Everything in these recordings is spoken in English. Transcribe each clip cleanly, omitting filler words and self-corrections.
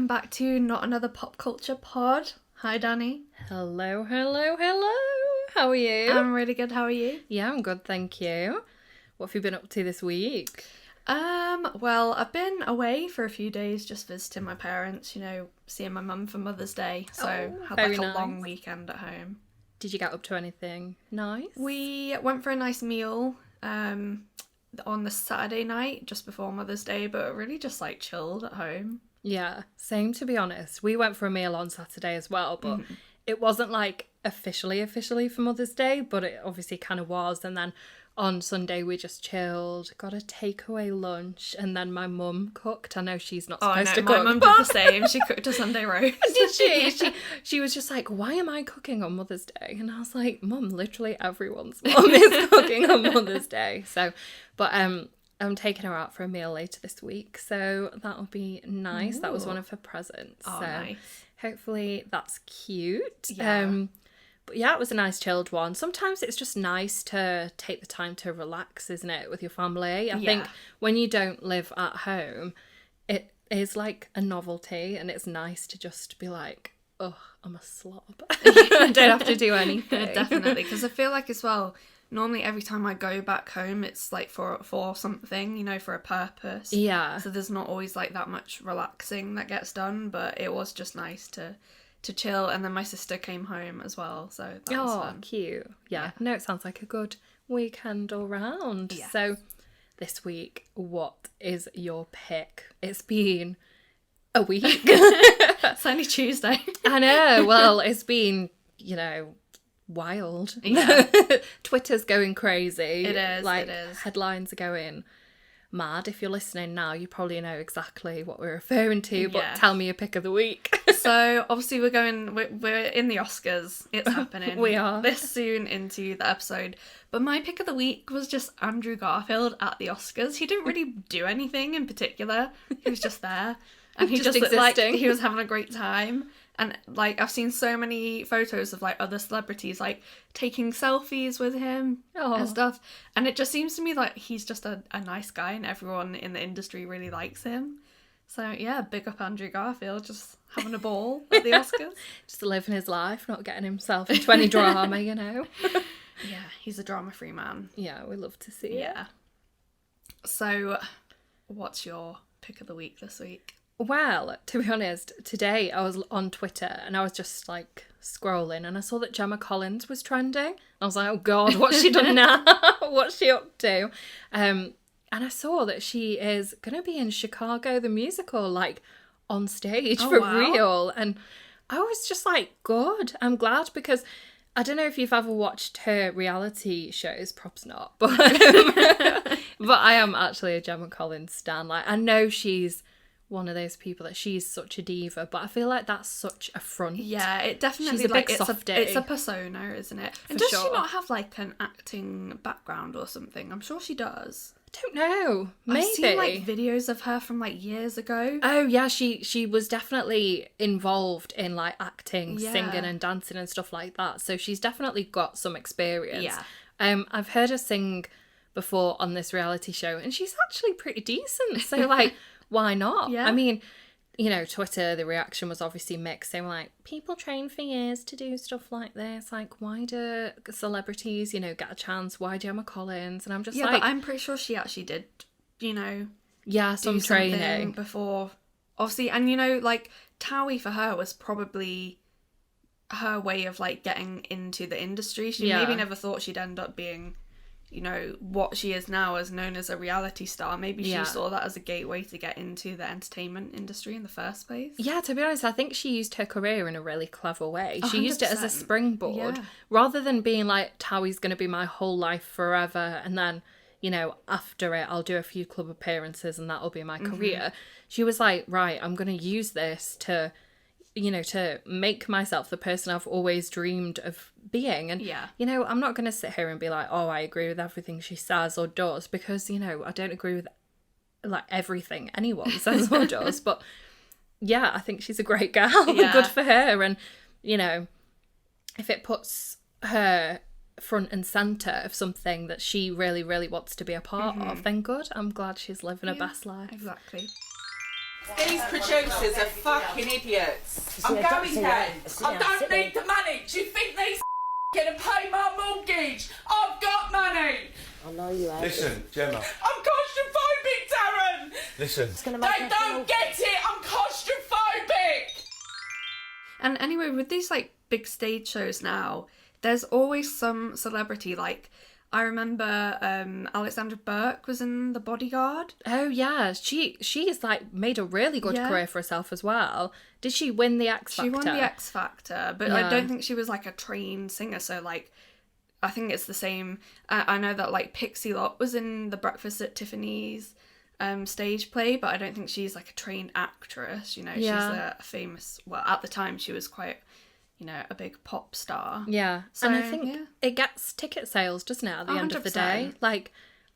back to Not Another Pop Culture Pod. Hi, Danny. Hello. How are you? I'm really good. How are you? Yeah, I'm good, thank you. What have you been up to this week? Well, I've been away for a few days just visiting my parents, seeing my mum for Mother's Day. So had like a long weekend at home. Did you get up to anything nice? We went for a nice meal on the Saturday night just before Mother's Day, but really just like chilled at home. Yeah, same to be honest. We went for a meal on Saturday as well, but it wasn't like officially for Mother's Day, but it obviously kind of was. And then on Sunday we just chilled, got a takeaway lunch, and then my mum cooked. I know she's not supposed to cook. My mum did the same. She cooked a Sunday roast. Did she? She was just like, why am I cooking on Mother's Day? And I was like, Mum, literally everyone's mum is cooking on Mother's Day. So, but I'm taking her out for a meal later this week, so that'll be nice. Ooh. That was one of her presents. Oh, so nice. Hopefully that's cute. Yeah. But yeah, it was a nice chilled one. Sometimes it's just nice to take the time to relax, isn't it, with your family? I think when you don't live at home, it is like a novelty, and it's nice to just be like, oh, I'm a slob. I don't have to do anything. Definitely, because I feel like as well, normally every time I go back home, it's like for something, for a purpose. Yeah. So there's not always like that much relaxing that gets done, but it was just nice to chill. And then my sister came home as well, so that was fun. Cute. Yeah. No, it sounds like a good weekend all round. Yes. So this week, what is your pick? It's been a week. It's only Tuesday. I know. Well, it's been, wild. Yeah. Twitter's going crazy. It is. Headlines are going mad. If you're listening now, you probably know exactly what we're referring to, but tell me your pick of the week. So obviously we're in the Oscars. It's happening. We are this soon into the episode, but my pick of the week was just Andrew Garfield at the Oscars. He didn't really do anything in particular. He was just there, and he just looked like he was having a great time. And like I've seen so many photos of like other celebrities like taking selfies with him and stuff, and it just seems to me like he's just a nice guy, and everyone in the industry really likes him. So yeah, big up Andrew Garfield, just having a ball at the Oscars. Just living his life, not getting himself into any drama, Yeah, he's a drama-free man. Yeah, we love to see it. Yeah. So, what's your pick of the week this week? Well, to be honest, today I was on Twitter and I was just like scrolling and I saw that Gemma Collins was trending. I was like, oh God, what's she done now? What's she up to? And I saw that she is going to be in Chicago, the musical, like on stage for real. And I was just like, good. I'm glad, because I don't know if you've ever watched her reality shows, perhaps not, but I am actually a Gemma Collins stan. Like, I know she's one of those people that she's such a diva, but I feel like that's such a front. Yeah, it definitely, she's a big softie. It's a persona, isn't it? And does she not have like an acting background or something? I'm sure she does. I don't know. Maybe. I've seen like videos of her from like years ago. Oh yeah, she was definitely involved in like acting, singing and dancing and stuff like that. So she's definitely got some experience. Yeah. I've heard her sing before on this reality show, and she's actually pretty decent. So like, why not? Yeah. I mean, Twitter, the reaction was obviously mixed. They were like, people train for years to do stuff like this. Like, why do celebrities, get a chance? Why Gemma Collins? And I'm just like... Yeah, but I'm pretty sure she actually did, some training before. Obviously, and like, Towie for her was probably her way of, like, getting into the industry. She maybe never thought she'd end up being... what she is now as known as a reality star. Maybe she saw that as a gateway to get into the entertainment industry in the first place. Yeah, to be honest, I think she used her career in a really clever way. She 100%. used it as a springboard, rather than being like, Towie's going to be my whole life forever, and then, after it, I'll do a few club appearances and that'll be my career. She was like, right, I'm going to use this to... to make myself the person I've always dreamed of being. And, I'm not going to sit here and be like, oh, I agree with everything she says or does, because, I don't agree with, like, everything anyone says or does. But, yeah, I think she's a great girl. Yeah. Good for her. And, if it puts her front and centre of something that she really, really wants to be a part of, then good. I'm glad she's living her best life. Exactly. These producers are fucking idiots. I'm going then. I don't need the money. Do you think these gonna pay my mortgage? I've got money. I know you have. Listen, Gemma. I'm claustrophobic, Darren. Listen. They don't get it. I'm claustrophobic. And anyway, with these like big stage shows now, there's always some celebrity. Like, I remember Alexandra Burke was in The Bodyguard. Oh yeah, she's like made a really good career for herself as well. Did she win the X Factor? She won the X Factor, but I don't think she was like a trained singer. So like, I think it's the same. I know that like Pixie Lott was in the Breakfast at Tiffany's stage play, but I don't think she's like a trained actress. You know, she's a famous. Well, at the time, she was quite, you know, a big pop star. Yeah, so, and I think it gets ticket sales, doesn't it? At the end of the day, like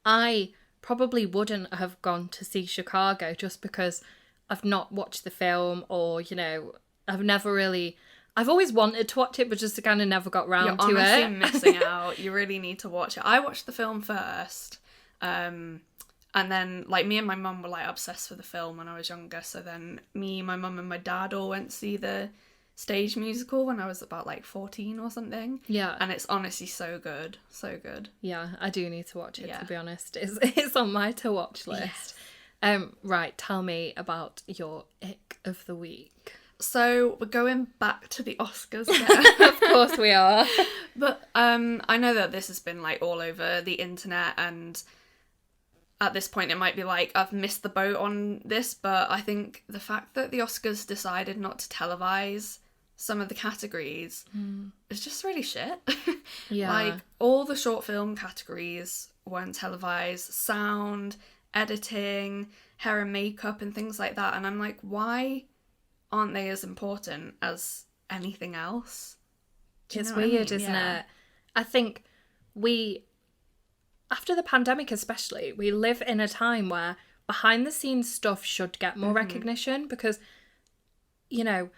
I probably wouldn't have gone to see Chicago just because I've not watched the film, or you know, I've always wanted to watch it, but just kind of never got round to it. You're honestly missing out. You really need to watch it. I watched the film first, and then like me and my mum were like obsessed with the film when I was younger. So then me, my mum, and my dad all went to see the stage musical when I was about like 14 or something. Yeah, and it's honestly so good, so good. Yeah, I do need to watch it. To be honest, it's on my to watch list. Yes. Right, tell me about your ick of the week. So we're going back to the Oscars again. Of course we are. But I know that this has been like all over the internet, and at this point it might be like I've missed the boat on this, but I think the fact that the Oscars decided not to televise some of the categories is just really shit. Yeah. Like all the short film categories weren't televised, sound, editing, hair and makeup and things like that, and I'm like, why aren't they as important as anything else? It's weird, isn't it? I think after the pandemic especially, we live in a time where behind the scenes stuff should get more recognition, because, you know,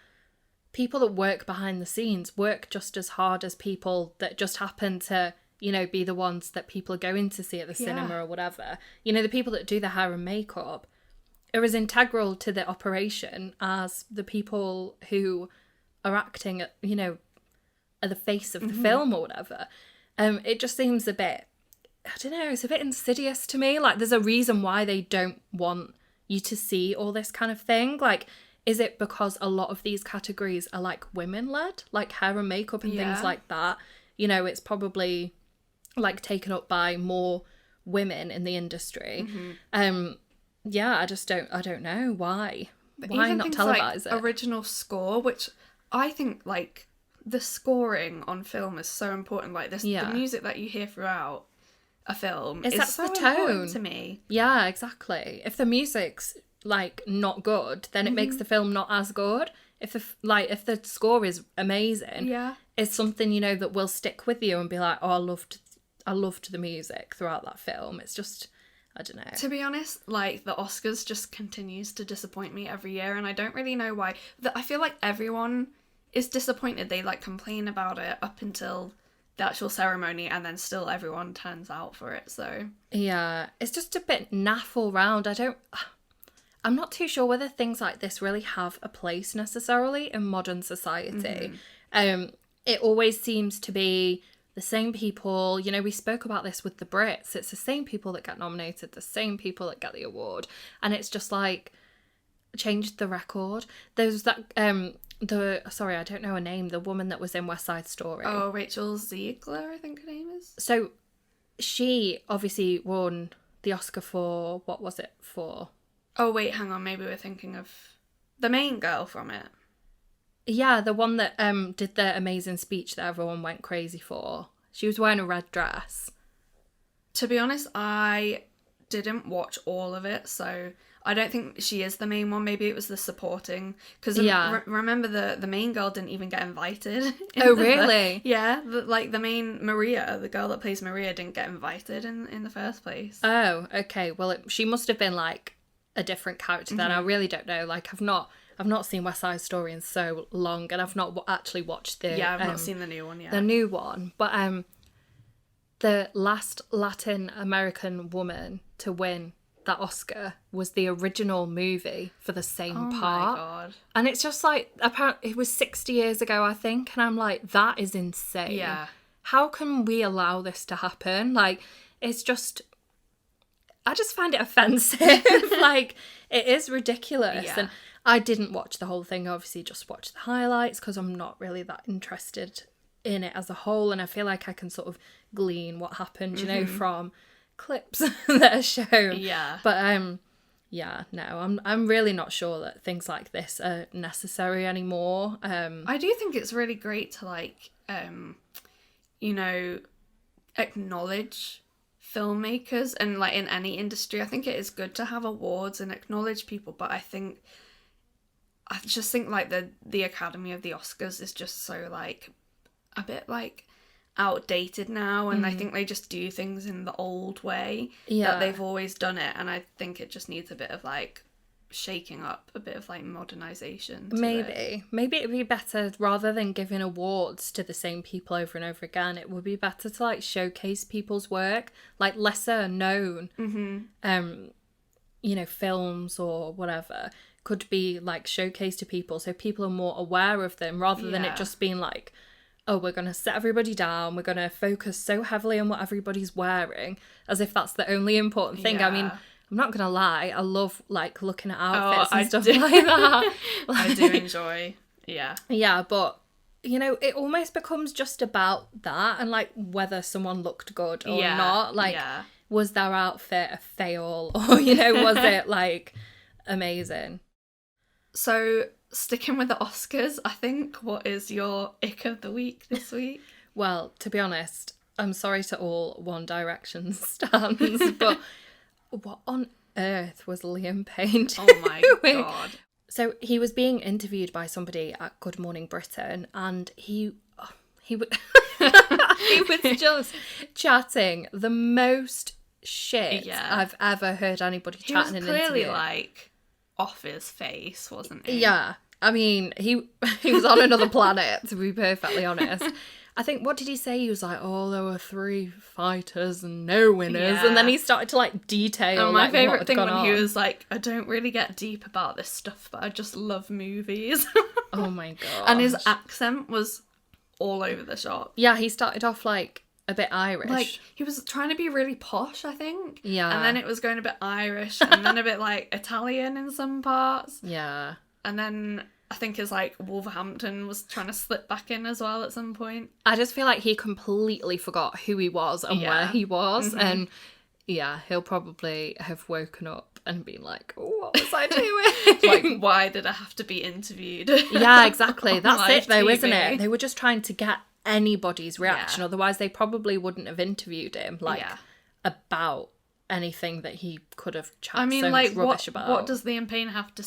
people that work behind the scenes work just as hard as people that just happen to, you know, be the ones that people are going to see at the cinema or whatever. You know, the people that do the hair and makeup are as integral to the operation as the people who are acting, you know, are the face of the film or whatever. It just seems a bit, I don't know, it's a bit insidious to me. Like, there's a reason why they don't want you to see all this kind of thing. Like, is it because a lot of these categories are like women-led, like hair and makeup and things like that? You know, it's probably like taken up by more women in the industry. Yeah, I don't know why. But why even not things televise like it? Original score, which I think like the scoring on film is so important. Like this, the music that you hear throughout a film is so important to me. Yeah, exactly. If the music's like not good, then it makes the film not as good. If the score is amazing, it's something, you know, that will stick with you and be like, oh, I loved the music throughout that film. It's just, I don't know. To be honest, like the Oscars just continues to disappoint me every year, and I don't really know why. I feel like everyone is disappointed. They like complain about it up until the actual ceremony, and then still everyone turns out for it. So yeah, it's just a bit naff all round. I'm not too sure whether things like this really have a place necessarily in modern society. It always seems to be the same people. You know, we spoke about this with the Brits. It's the same people that get nominated, the same people that get the award. And it's just like, changed the record. There's that, sorry, I don't know her name, the woman that was in West Side Story. Oh, Rachel Ziegler, I think her name is. So she obviously won the Oscar for, what was it for? Oh, wait, hang on. Maybe we're thinking of the main girl from it. Yeah, the one that did the amazing speech that everyone went crazy for. She was wearing a red dress. To be honest, I didn't watch all of it, so I don't think she is the main one. Maybe it was the supporting. Because remember, the main girl didn't even get invited. Oh, really? Yeah, the main Maria, the girl that plays Maria, didn't get invited in the first place. Oh, okay. Well, she must have been like a different character then. I really don't know. Like, I've not seen West Side Story in so long, and I've not actually watched the I've not seen the new one yet. The new one, but the last Latin American woman to win that Oscar was the original movie for the same part. Oh my God. And it's just like, apparently it was 60 years ago, I think. And I'm like, that is insane. Yeah. How can we allow this to happen? Like, it's just, I just find it offensive. Like, it is ridiculous. Yeah. And I didn't watch the whole thing, obviously, just watched the highlights because I'm not really that interested in it as a whole. And I feel like I can sort of glean what happened, you know, from clips that are shown. Yeah. But yeah, no, I'm really not sure that things like this are necessary anymore. I do think it's really great to like you know, acknowledge filmmakers, and like in any industry I think it is good to have awards and acknowledge people, but I just think like the Academy of the Oscars is just so like a bit like outdated now, and I think they just do things in the old way that they've always done it, and I think it just needs a bit of like shaking up, a bit of like modernization to it. Maybe it'd be better, rather than giving awards to the same people over and over again, it would be better to like showcase people's work, like lesser known you know, films or whatever could be like showcased to people so people are more aware of them, rather than it just being like, oh, we're going to set everybody down, we're going to focus so heavily on what everybody's wearing, as if that's the only important thing. I mean, I'm not going to lie, I love, like, looking at outfits and stuff like that. I do enjoy, Yeah, but, you know, it almost becomes just about that, and, like, whether someone looked good or not. Like, was their outfit a fail? Or, you know, was it, like, amazing? So, sticking with the Oscars, I think, what is your ick of the week this week? Well, to be honest, I'm sorry to all One Direction stans, but what on earth was Liam Payne doing? Oh my God. So he was being interviewed by somebody at Good Morning Britain, and he was just chatting the most shit I've ever heard anybody chatting in an interview. He was clearly like off his face, wasn't he? Yeah. I mean, he was on another planet, to be perfectly honest. I think, what did he say? He was like, oh, there were 3 fighters and no winners. Yeah. And then he started to, like, detail, And my like, favourite thing when he was like, I don't really get deep about this stuff, but I just love movies. Oh, my God. And his accent was all over the shop. Yeah, he started off, like, a bit Irish. Like, he was trying to be really posh, I think. Yeah. And then it was going a bit Irish, and then a bit, like, Italian in some parts. Yeah. And then I think his, like, Wolverhampton was trying to slip back in as well at some point. I just feel like he completely forgot who he was and where he was. And, yeah, he'll probably have woken up and been like, oh, what was I doing? Like, why did I have to be interviewed? Yeah, exactly. That's it, though, TV. isn't it? They were just trying to get anybody's reaction. Otherwise, they probably wouldn't have interviewed him, like, about anything that he could have chatted so much rubbish about. What does Liam Payne have to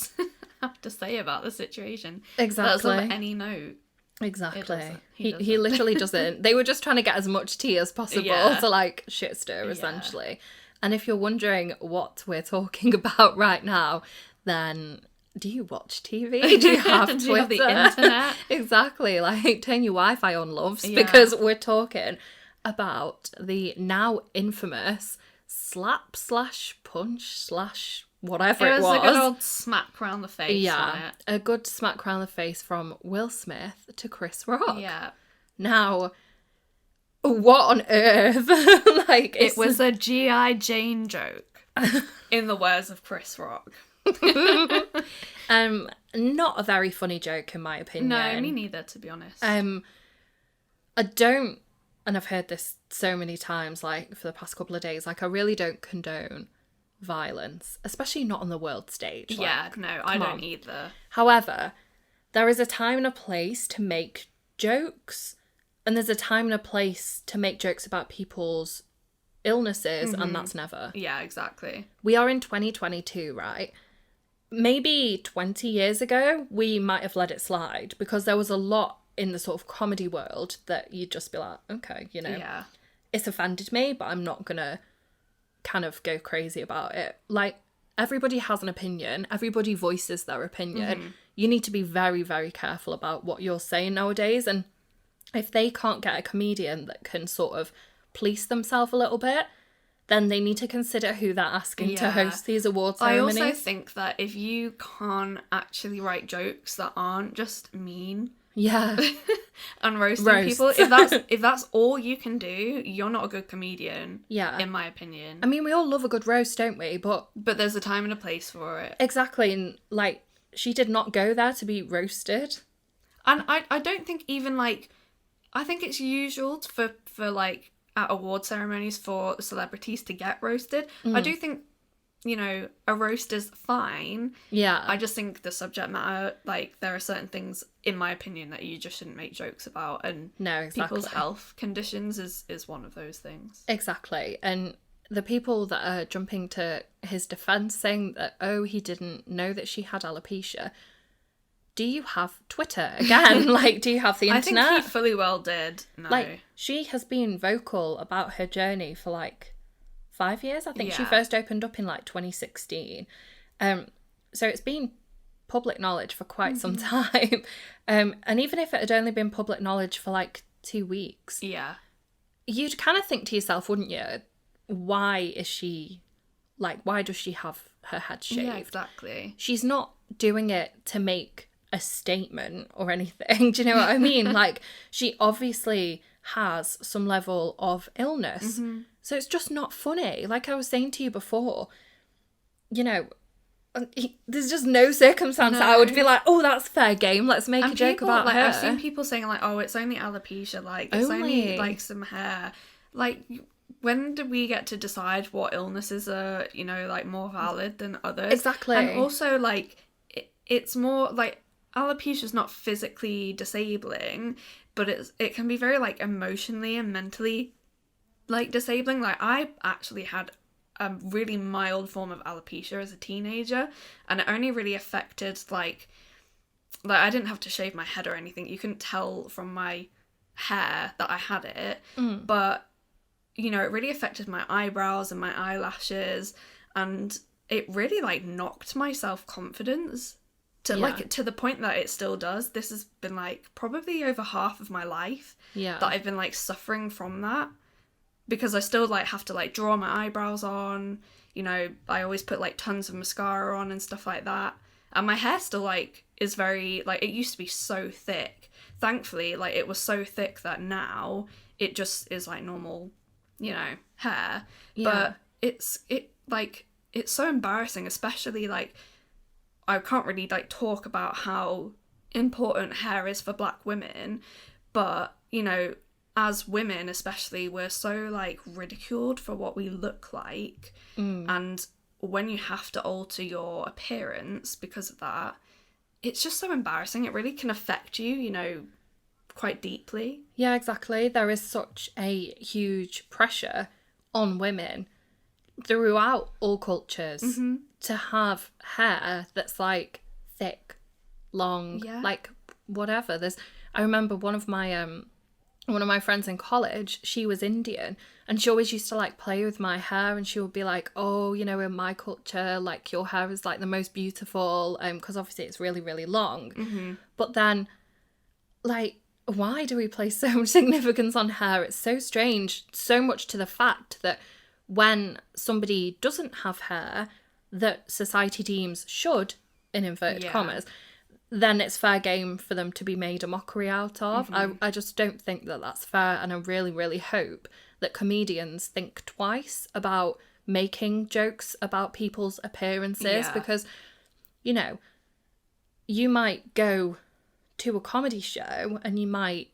say about the situation? Exactly. That's of any note. Exactly. He He literally doesn't. They were just trying to get as much tea as possible to, like, shit stir, essentially. And if you're wondering what we're talking about right now, then do you watch TV? Do you have Twitter? Do you have the internet? Exactly. Like, turn your Wi-Fi on, loves, because we're talking about the now infamous slap/punch/whatever it was. It was a good old smack round the face, wasn't it? A good smack round the face from Will Smith to Chris Rock. Yeah. Now, what on earth? Like, it was a G.I. Jane joke, in the words of Chris Rock. Not a very funny joke, in my opinion. No, me neither, to be honest. I don't, and I've heard this so many times, like, for the past couple of days, like, I really don't condone violence, especially not on the world stage. Like, yeah, no, I don't either. However, there is a time and a place to make jokes, and there's a time and a place to make jokes about people's illnesses, and that's never. Yeah, exactly. We are in 2022, right? Maybe 20 years ago, we might have let it slide, because there was a lot in the sort of comedy world that you'd just be like, okay, you know, it's offended me, but I'm not gonna kind of go crazy about it. Like, everybody has an opinion, everybody voices their opinion. You need to be very, very careful about what you're saying nowadays, and if they can't get a comedian that can sort of police themselves a little bit, then they need to consider who they're asking to host these award ceremonies. I also think that if you can't actually write jokes that aren't just mean, and roasting people, if that's all you can do, you're not a good comedian. In my opinion. I mean, we all love a good roast, don't we? But there's a time and a place for it. Exactly, and like, she did not go there to be roasted. And I don't think even like, I think it's usual for like at award ceremonies for celebrities to get roasted. I do think, you know, a roast is fine. I just think the subject matter, like, there are certain things, in my opinion, that you just shouldn't make jokes about, and people's health conditions is one of those things. Exactly. And the people that are jumping to his defense saying that, oh, he didn't know that she had alopecia. Do you have Twitter again? Like, do you have the internet? I think he fully well did. No. Like, she has been vocal about her journey for like 5 years. I think she first opened up in like 2016. So it's been public knowledge for quite some time. And even if it had only been public knowledge for like 2 weeks, you'd kind of think to yourself, wouldn't you? Why is she, like, why does she have her head shaved? Yeah, exactly. She's not doing it to make a statement or anything. Do you know what I mean? Like, she obviously has some level of illness. So it's just not funny. Like I was saying to you before, you know, there's just no circumstance that I would be like, oh, that's fair game. Let's make a joke about like, her. I've seen people saying like, oh, it's only alopecia. Like, it's only like some hair. Like, when do we get to decide what illnesses are, you know, like more valid than others? Exactly. And also, like, it's more like, alopecia is not physically disabling, but it can be very like emotionally and mentally like disabling. Like, I actually had a really mild form of alopecia as a teenager, and it only really affected like I didn't have to shave my head or anything. You couldn't tell from my hair that I had it, but you know, it really affected my eyebrows and my eyelashes, and it really like knocked my self-confidence to the point that it still does. This has been like probably over half of my life that I've been like suffering from that, because I still like have to like draw my eyebrows on, you know, I always put like tons of mascara on and stuff like that, and my hair still like is very like, it used to be so thick. Thankfully, like, it was so thick that now it just is like normal, you know, hair. But it's so embarrassing, especially like, I can't really like talk about how important hair is for Black women, but you know, as women especially, we're so like ridiculed for what we look like, and when you have to alter your appearance because of that, it's just so embarrassing. It really can affect you, you know, quite deeply. Yeah, exactly. There is such a huge pressure on women throughout all cultures to have hair that's like thick, long, like whatever. I remember one of my friends in college, she was Indian, and she always used to like play with my hair, and she would be like, oh, you know, in my culture, like, your hair is like the most beautiful, because obviously it's really, really long. But then, like, why do we place so much significance on hair? It's so strange, so much to the fact that when somebody doesn't have hair that society deems should, in inverted commas, then it's fair game for them to be made a mockery out of. I just don't think that that's fair, and I really, really hope that comedians think twice about making jokes about people's appearances, because, you know, you might go to a comedy show and you might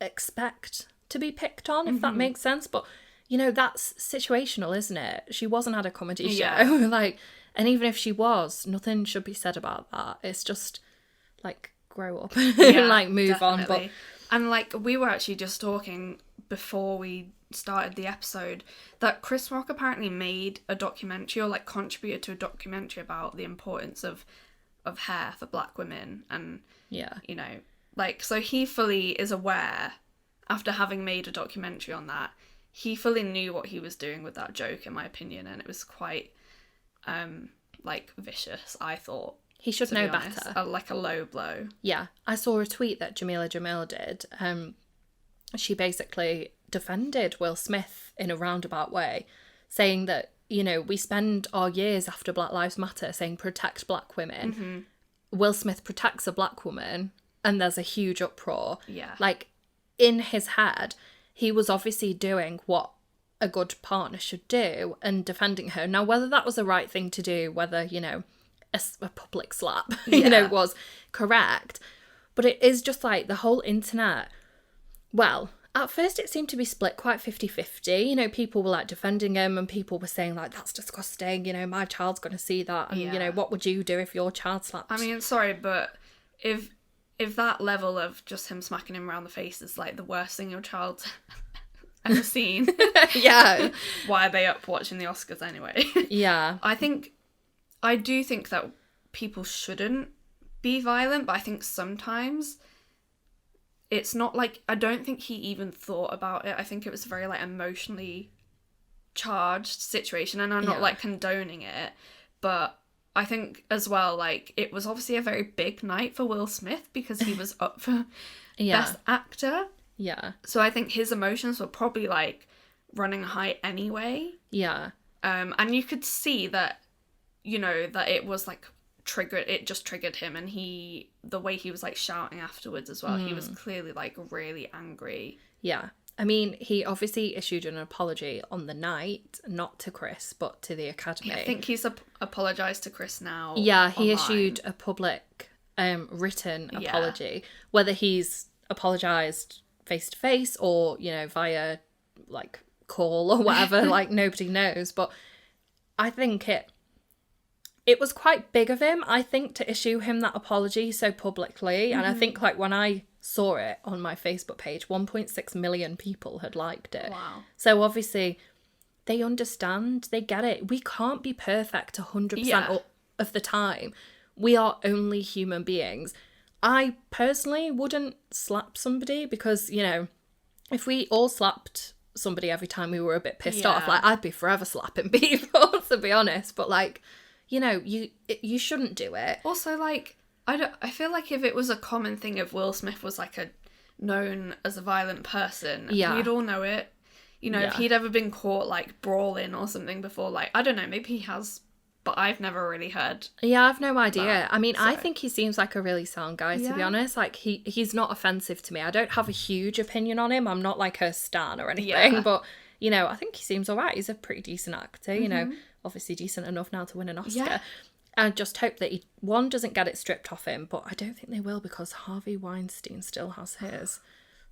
expect to be picked on, if that makes sense, but you know, that's situational, isn't it? She wasn't at a comedy show. Like, and even if she was, nothing should be said about that. It's just, like, grow up and, like, move definitely. on. But And, like, we were actually just talking before we started the episode that Chris Rock apparently made a documentary, or, like, contributed to a documentary about the importance of hair for Black women. And, you know, like, so he fully is aware, after having made a documentary on that, he fully knew what he was doing with that joke, in my opinion, and it was quite, like, vicious, I thought. He should know better. Like a low blow. Yeah. I saw a tweet that Jamila Jamil did. She basically defended Will Smith in a roundabout way, saying that, you know, we spend our years after Black Lives Matter saying protect black women. Mm-hmm. Will Smith protects a black woman and there's a huge uproar. Yeah. Like, in his head, he was obviously doing what a good partner should do and defending her. Now, whether that was the right thing to do, whether, you know, a public slap, you know, was correct. But it is just like the whole internet. Well, at first it seemed to be split quite 50-50. You know, people were like defending him and people were saying like, that's disgusting. You know, my child's going to see that. And, you know, what would you do if your child slapped? I mean, sorry, but if that level of just him smacking him around the face is like the worst thing your child's ever seen. Yeah. Why are they up watching the Oscars anyway? Yeah. I do think that people shouldn't be violent, but I think sometimes it's not like, I don't think he even thought about it. I think it was a very like emotionally charged situation, and I'm not like condoning it, but I think as well, like, it was obviously a very big night for Will Smith because he was up for Best Actor. Yeah. So I think his emotions were probably like running high anyway. Yeah. And you could see that, you know, that it was like it just triggered him, and the way he was like shouting afterwards as well, he was clearly like really angry. Yeah. I mean, he obviously issued an apology on the night, not to Chris, but to the Academy. Yeah, I think he's apologised to Chris now. Yeah, he issued a public written apology. Whether he's apologised face-to-face or, you know, via, like, call or whatever, like, nobody knows. But I think it was quite big of him, I think, to issue him that apology so publicly. Mm-hmm. And I think, like, when I saw it on my Facebook page, 1.6 million people had liked it. Wow. So obviously they understand, they get it. We can't be perfect 100% of the time. We are only human beings. I personally wouldn't slap somebody because, you know, if we all slapped somebody every time we were a bit pissed off, like, I'd be forever slapping people, to be honest. But, like, you know, you shouldn't do it. Also, like, I feel like if it was a common thing, if Will Smith was like known as a violent person, we'd all know it. You know, if he'd ever been caught like brawling or something before, like, I don't know, maybe he has, but I've never really heard. Yeah, I've no idea. I mean, I think he seems like a really sound guy, to be honest. Like, he's not offensive to me. I don't have a huge opinion on him. I'm not like a stan or anything, but, you know, I think he seems all right. He's a pretty decent actor, you know, obviously decent enough now to win an Oscar. Yeah. I just hope that he, one, doesn't get it stripped off him, but I don't think they will because Harvey Weinstein still has his.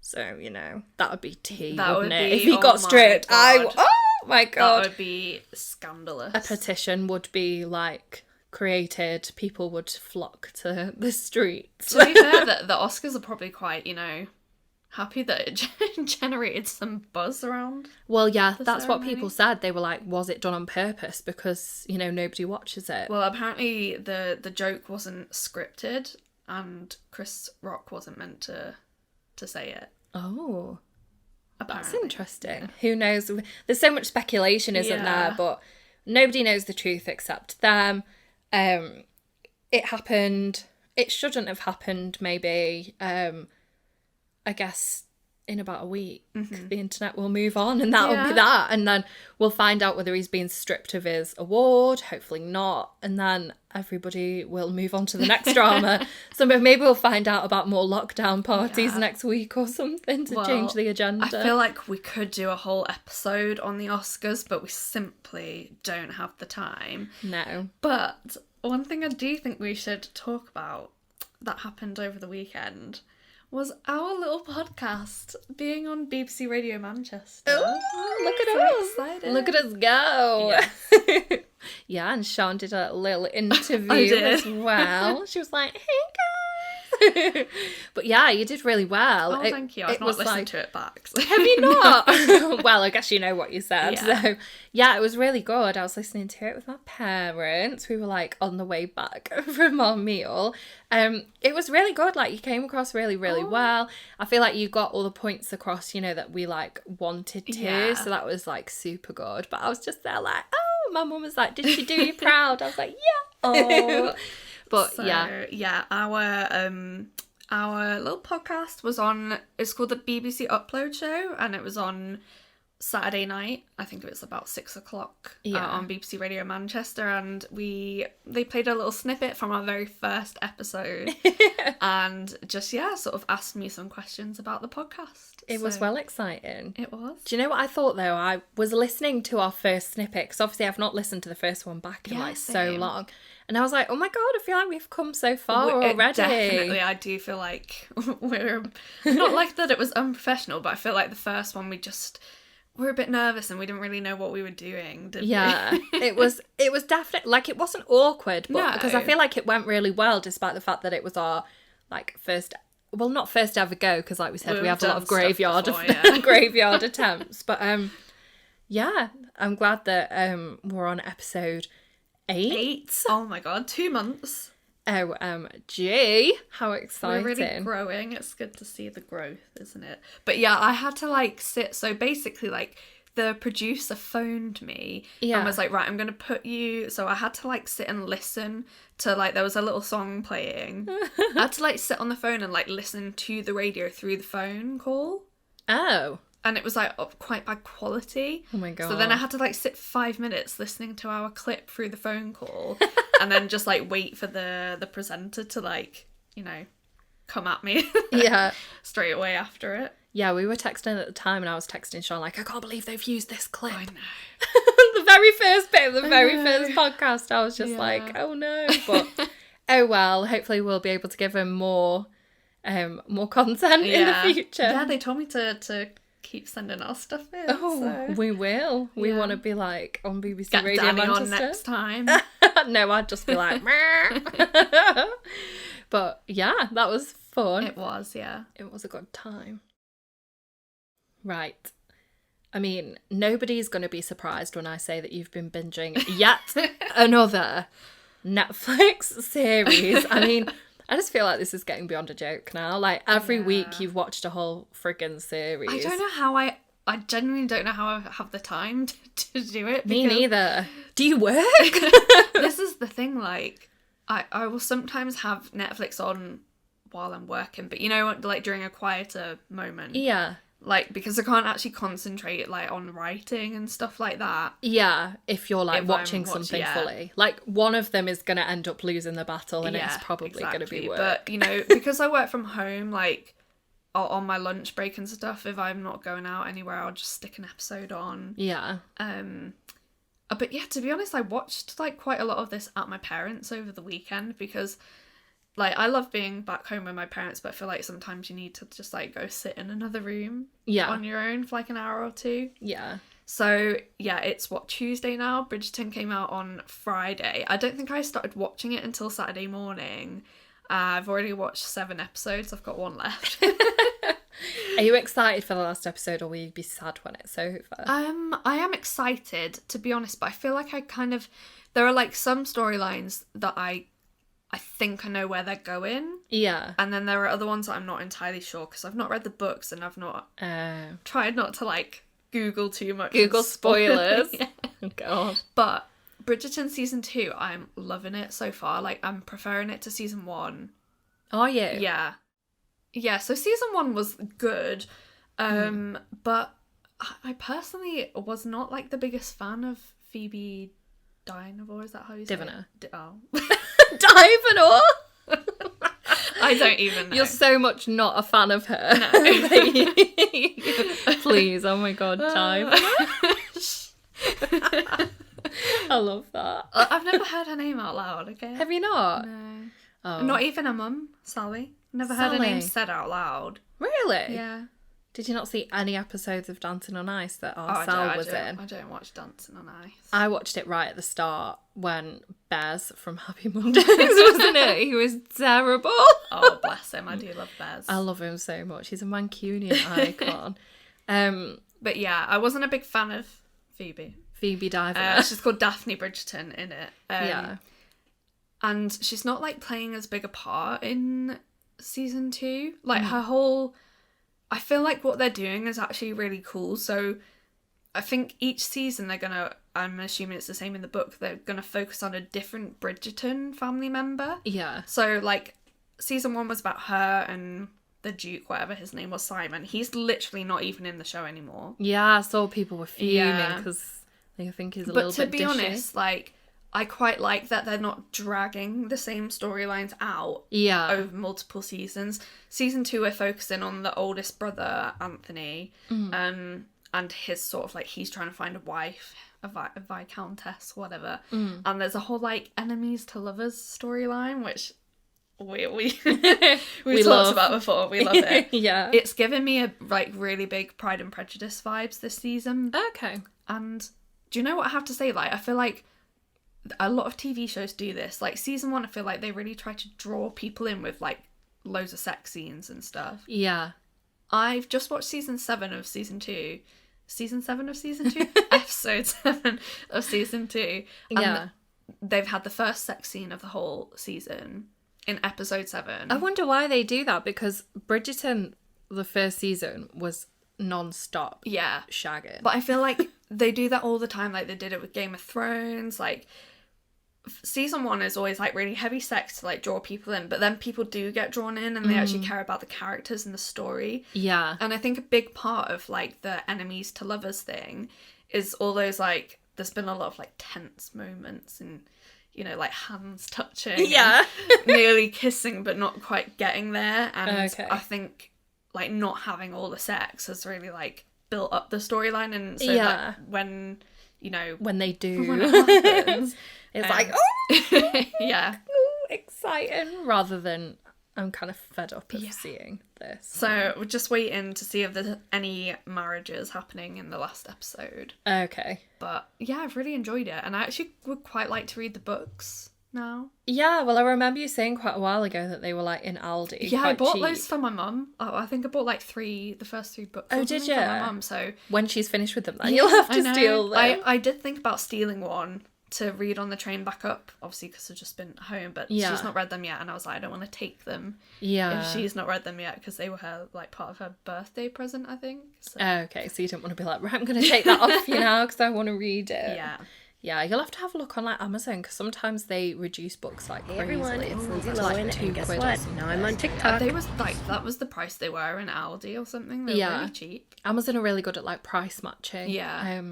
So, you know, that would be tea, wouldn't it? If he got stripped, oh my God. That would be scandalous. A petition would be, like, created. People would flock to the streets. To be fair, the Oscars are probably quite, you know, happy that it generated some buzz around. Well, yeah, that's what people said. They were like, was it done on purpose? Because, you know, nobody watches it. Well, apparently the joke wasn't scripted and Chris Rock wasn't meant to say it. Oh, apparently. That's interesting. Yeah. Who knows? There's so much speculation, isn't there? But nobody knows the truth except them. It happened. It shouldn't have happened, maybe. I guess in about a week, the internet will move on and that'll be that. And then we'll find out whether he's been stripped of his award, hopefully not. And then everybody will move on to the next drama. So maybe we'll find out about more lockdown parties next week or something to change the agenda. I feel like we could do a whole episode on the Oscars, but we simply don't have the time. No. But one thing I do think we should talk about that happened over the weekend was our little podcast being on BBC Radio Manchester. Oh, look at us. Excited. Look at us go. Yes. Yeah, and Sian did a little interview as well. She was like, hey guys. But yeah, you did really well. Oh, thank you. I've not listened to it back. So. Have you not? Well, I guess you know what you said. Yeah. So yeah, it was really good. I was listening to it with my parents. We were like on the way back from our meal. It was really good. Like, you came across really, really well. I feel like you got all the points across, you know, that we like wanted to. Yeah. So that was like super good. But I was just there like, oh, my mum was like, did she do you proud? I was like, yeah. Oh. But so, yeah, our little podcast was on, it's called the BBC Upload Show, and it was on Saturday night. I think it was about 6:00 on BBC Radio Manchester, and they played a little snippet from our very first episode and just sort of asked me some questions about the podcast. It was well exciting. It was. Do you know what I thought though? I was listening to our first snippet because obviously I've not listened to the first one back in so long, and I was like, oh my god, I feel like we've come so far already. Definitely, I do feel like we're not like that. It was unprofessional, but I feel like the first one we were a bit nervous and we didn't really know what we were doing, did we? it was definitely, like, it wasn't awkward, but because I feel like it went really well despite the fact that it was our like not first ever go, because like we said, we have a lot of graveyard graveyard attempts, but I'm glad that we're on episode 8. Oh my god, 2 months. OMG, how exciting. We're really growing. It's good to see the growth, isn't it? But yeah, I had to like sit, so basically like the producer phoned me and was like, right, I'm gonna put you, so I had to like sit and listen to, like, there was a little song playing. I had to like sit on the phone and like listen to the radio through the phone call. Oh. And it was like quite bad quality. Oh my god. So then I had to like sit 5 minutes listening to our clip through the phone call and then just like wait for the presenter to like, you know, come at me straight away after it. Yeah, we were texting at the time and I was texting Sean like, I can't believe they've used this clip. I know. The very first bit of the very first podcast, I was just like, oh no. But oh well, hopefully we'll be able to give him more content in the future. Yeah, they told me to keep sending our stuff in. Oh, so. We will. We want to be like on BBC Get Radio Danny Manchester. On next time. No, I'd just be like, but yeah, that was fun. It was, yeah. It was a good time. Right. I mean, nobody's going to be surprised when I say that you've been binging yet another Netflix series. I mean, I just feel like this is getting beyond a joke now. Like, every week you've watched a whole friggin' series. I don't know how I genuinely don't know how I have the time to do it. Me neither. Do you work? This is the thing, like, I will sometimes have Netflix on while I'm working, but you know, like during a quieter moment. Yeah. Like, because I can't actually concentrate, like, on writing and stuff like that. Yeah, if you're, like, watching something fully. Like, one of them is going to end up losing the battle and it's probably going to be work. But, you know, because I work from home, like, on my lunch break and stuff, if I'm not going out anywhere, I'll just stick an episode on. Yeah. But, yeah, to be honest, I watched, like, quite a lot of this at my parents' over the weekend because... Like, I love being back home with my parents, but I feel like sometimes you need to just, like, go sit in another room on your own for, like, an hour or two. Yeah. So, yeah, it's, Tuesday now? Bridgerton came out on Friday. I don't think I started watching it until Saturday morning. I've already watched 7 episodes. I've got 1 left. Are you excited for the last episode, or will you be sad when it's over? I am excited, to be honest, but I feel like there are, like, some storylines that I think I know where they're going. Yeah. And then there are other ones that I'm not entirely sure because I've not read the books and I've not tried not to, like, Google too much. Google spoilers. God. But Bridgerton season 2, I'm loving it so far. Like, I'm preferring it to season 1. Are you? Yeah. Yeah, so season 1 was good. But I personally was not, like, the biggest fan of Phoebe Dynevor. Is that how you say Diviner. it? Oh. Divanor? I don't even know. You're so much not a fan of her. No. Please, oh my god, Divanor. I love that. I've never heard her name out loud, okay? Have you not? No. Oh. Not even her mum, Sally. Never heard her name said out loud. Really? Yeah. Did you not see any episodes of Dancing on Ice that our Sal was in? I don't watch Dancing on Ice. I watched it right at the start when Bez from Happy Mondays wasn't it? He was terrible. Oh, bless him. I do love Bez. I love him so much. He's a Mancunian icon. But yeah, I wasn't a big fan of Phoebe. Phoebe Diver. She's called Daphne Bridgerton in it. Yeah. And she's not, like, playing as big a part in season 2. Like, her whole... I feel like what they're doing is actually really cool. So I think each season they're going to, I'm assuming it's the same in the book, they're going to focus on a different Bridgerton family member. Yeah. So, like, season 1 was about her and the Duke, whatever his name was, Simon, he's literally not even in the show anymore. Yeah, I saw people were fuming because they think he's a little bit dishy. But to be honest, like, I quite like that they're not dragging the same storylines out over multiple seasons. Season 2, we're focusing on the oldest brother, Anthony, and his sort of, like, he's trying to find a wife, a viscountess, whatever. And there's a whole, like, enemies to lovers storyline, which we talked about before. We love it. Yeah. It's given me a, like, really big Pride and Prejudice vibes this season. Okay. And do you know what I have to say? Like, I feel like a lot of TV shows do this. Like, season 1, I feel like they really try to draw people in with, like, loads of sex scenes and stuff. Yeah. I've just watched season 7 of season 2. Season 7 of season 2? Episode 7 of season 2. And they've had the first sex scene of the whole season in episode 7. I wonder why they do that, because Bridgerton, the first season, was non-stop shagging. But I feel like they do that all the time. Like, they did it with Game of Thrones. Like, season 1 is always, like, really heavy sex to, like, draw people in, but then people do get drawn in and they actually care about the characters and the story. Yeah. And I think a big part of, like, the enemies to lovers thing is all those, like, there's been a lot of, like, tense moments and, you know, like, hands touching. Yeah. Nearly kissing but not quite getting there. And I think, like, not having all the sex has really, like, built up the storyline. And so that when, you know... When they do. When it happens... It's like, oh, yeah, ooh, exciting, rather than I'm kind of fed up of seeing this. So we're just waiting to see if there's any marriages happening in the last episode. Okay. But yeah, I've really enjoyed it, and I actually would quite like to read the books now. Yeah, well, I remember you saying quite a while ago that they were, like, in Aldi. Yeah, I bought cheap. loads for my mum. Oh, I think I bought, like, the first 3 books. Oh, did you? For my mum, so... When she's finished with them, then you'll have to steal them. I did think about stealing one to read on the train back up, obviously because I've just been home, but she's not read them yet, and I was like, I don't want to take them if she's not read them yet, because they were her, like, part of her birthday present, I think. So. Okay, so you didn't want to be like, right, I'm going to take that off you now because I want to read it. Yeah, you'll have to have a look on, like, Amazon, because sometimes they reduce books, like, crazily. Hey everyone, it's Lindsay Lohan, like and guess what? Now I'm on TikTok. That was the price they were in Aldi or something. They were really cheap. Amazon are really good at, like, price matching. Yeah.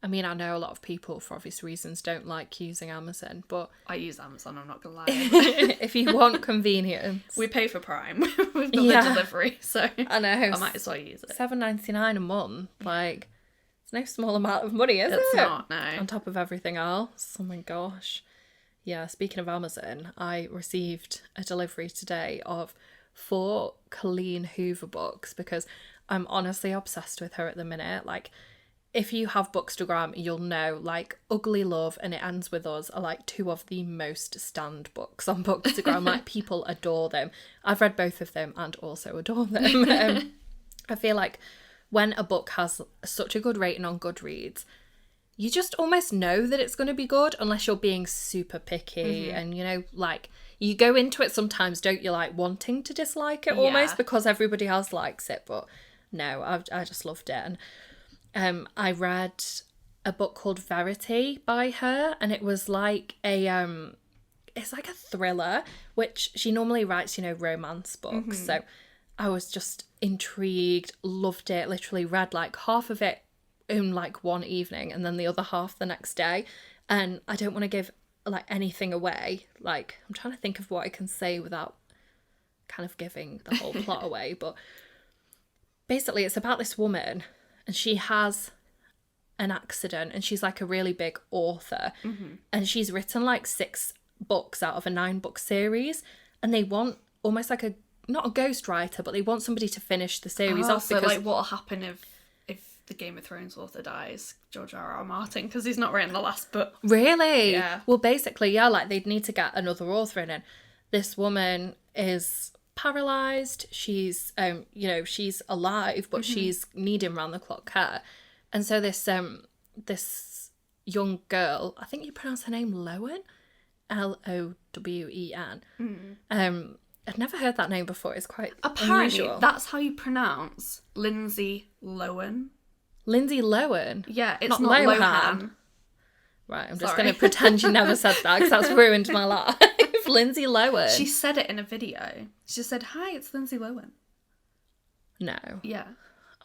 I mean, I know a lot of people, for obvious reasons, don't like using Amazon, but... I use Amazon, I'm not going to lie. If you want convenience... We pay for Prime. We've got the delivery, so... I know. I might as well use it. $7.99 a month, like... It's no small amount of money, is it? It's not, no. On top of everything else. Oh my gosh. Yeah, speaking of Amazon, I received a delivery today of 4 Colleen Hoover books, because I'm honestly obsessed with her at the minute. Like... If you have Bookstagram, you'll know, like, Ugly Love and It Ends With Us are, like, 2 of the most stand books on Bookstagram. Like, people adore them. I've read both of them and also adore them. I feel like when a book has such a good rating on Goodreads, you just almost know that it's going to be good, unless you're being super picky. And, you know, like, you go into it sometimes, don't you, like, wanting to dislike it almost because everybody else likes it. But no, I just loved it. And I read a book called Verity by her, and it was like it's like a thriller, which she normally writes, you know, romance books. So I was just intrigued, loved it, literally read like half of it in like one evening and then the other half the next day. And I don't want to give like anything away. Like, I'm trying to think of what I can say without kind of giving the whole plot away, but basically it's about this woman, and she has an accident, and she's like a really big author, and she's written like 6 books out of a 9-book series, and they want almost like not a ghostwriter, but they want somebody to finish the series off. So like, what'll happen if the Game of Thrones author dies, George R.R. Martin, because he's not written the last book. Really? Yeah. Well, basically, yeah, like they'd need to get another author in, and this woman is paralysed. She's she's alive, but she's needing round the clock care. And so this young girl, I think you pronounce her name Lowen, Lowen. I'd never heard that name before. It's quite apparently unusual. That's how you pronounce Lindsay Lohan. Lindsay Lohan. Yeah, it's not Lohan. Right, I'm just going to pretend you never said that, because that's ruined my life. Lindsay Lohan. She said it in a video. She said, "Hi, it's Lindsay Lohan." No. Yeah.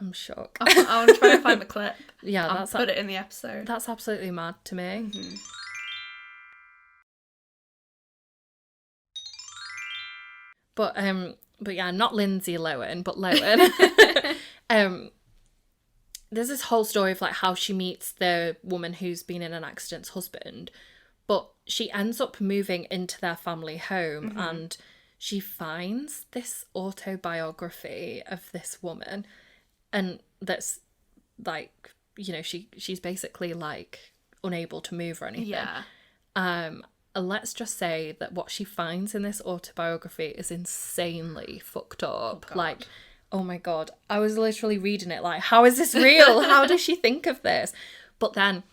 I'm shocked. I'll try and find the clip. Yeah, I'll put it in the episode. That's absolutely mad to me. Mm-hmm. But yeah, not Lindsay Lohan, but Lohan. There's this whole story of like how she meets the woman who's been in an accident's husband, but she ends up moving into their family home, mm-hmm. and she finds this autobiography of this woman, and that's like, you know, she's basically like unable to move or anything. Yeah. Let's just say that what she finds in this autobiography is insanely fucked up. Oh, like, oh my God, I was literally reading it like, how is this real? How does she think of this? But then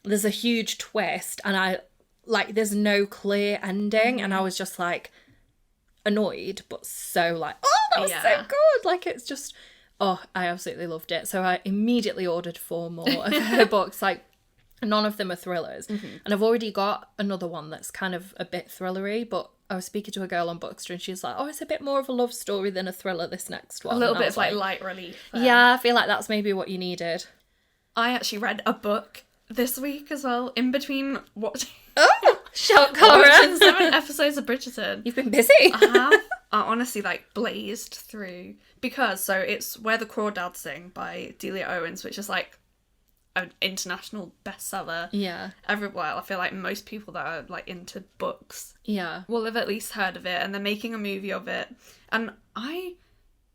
there's a huge twist, and there's no clear ending, mm-hmm. and I was just like annoyed, but so like, oh, that was so good. Like, it's just, oh, I absolutely loved it. So I immediately ordered 4 more of her books. Like, none of them are thrillers. Mm-hmm. And I've already got another one that's kind of a bit thrillery, but I was speaking to a girl on Bookster and she's like, oh, it's a bit more of a love story than a thriller, this next one. A little bit of like light relief. Yeah, I feel like that's maybe what you needed. I actually read a book this week as well, in between watching... Oh, shock horror. Watching 7 episodes of Bridgerton. You've been busy. I have. I honestly blazed through, because it's Where the Crawdads Sing by Delia Owens, which is like an international bestseller. Yeah. Everywhere. I feel like most people that are like into books, yeah, will have at least heard of it, and they're making a movie of it. And I